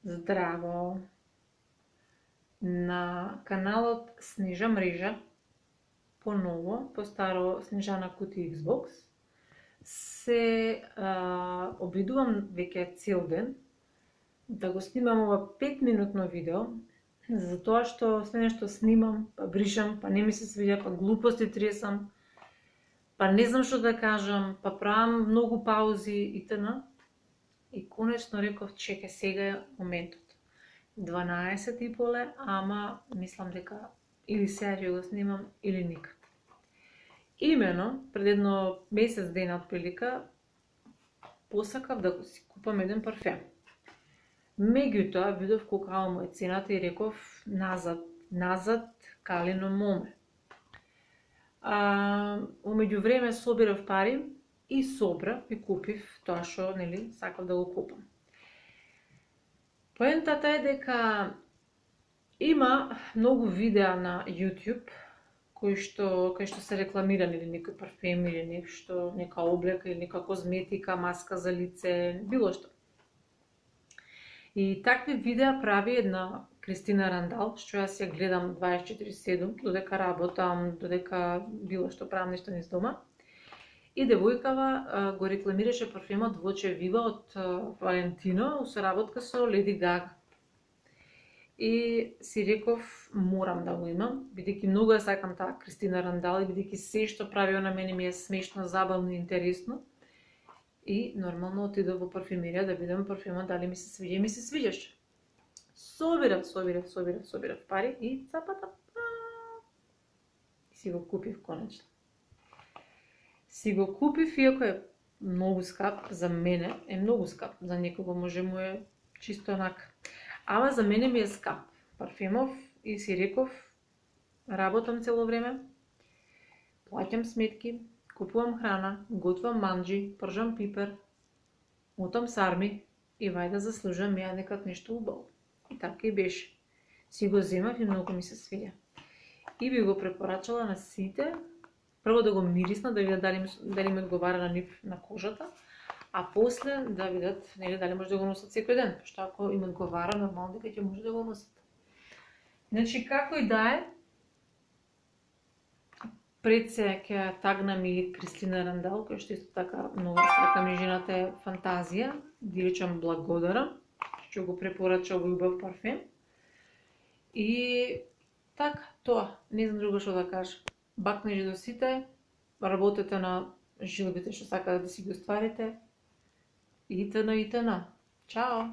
Здраво! На каналот Снежа мрежа, поново, по-старо Снежана кути Xbox, се обидувам веќе цел ден да го снимам ова 5-минутно видео, затоа што се нешто снимам, па бришам, па не ми се свиѓа, па глупости тресам, па не знам што да кажам, па правам многу паузи и т.н. И конечно реков, чекај, сега е моментот. 12:30 е, ама мислам дека или сега ќе го снимам, или никад. Имено, пред едно месец дена отприлика, посакав да си купам еден парфем. Меѓутоа, видов колка му е цената и реков, назад, калино моме. Омеѓу време собирав пари и собрав и купив тоа што, сакав да го купам. Поентата е дека има многу видеа на YouTube кои што се рекламирани или некој парфем или нешто, нека облека или нека козметика, маска за лице, било што. И такви видеа прави една Кристина Рандал, што јас ја гледам 24/7, додека работам, додека било што правам нешто низ дома. И девојкава го рекламираше парфемот Voce Viva од Valentino, соработка со Леди Гага. И си реков, морам да го имам, бидејќи многу ја сакам таа Кристина Рандал и бидејќи се што прави она мене ми е смешно, забавно и интересно. И нормално отидов во парфемерија да видам парфемот дали ми се свиѓа, ми се свиѓаше. Собирав пари и цапата. И си го купив конечно. Си го купив, иако е многу скап, за мене е многу скап, за некого може му е чисто онака. Ама за мене ми е скап парфемов и си реков, работам цело време, плаќам сметки, купувам храна, готвам манџи, пржам пипер, мотам сарми и вајде заслужам ја некад нешто убаво. И така и беше. Си го земав и многу ми се свиѓа. И би го препорачала на сите, прво да го мириснат, да видат дали им одговара на нив на кожата, а после да видат дали може да го носат секој ден, што ако им одговара, нормално дека ќе може да го носат. Значи, како и да е, пред се ќе ја тагнам и Кристина Рандал, која што исто така многу сакам и жената е фантазија, ди речам благодарам, што го препорача овој убав парфем. И така, тоа, не знам друго што да кажам. Бакнежи до сите, работете на жилбите што сакате да си ги остварите и т.н. Чао!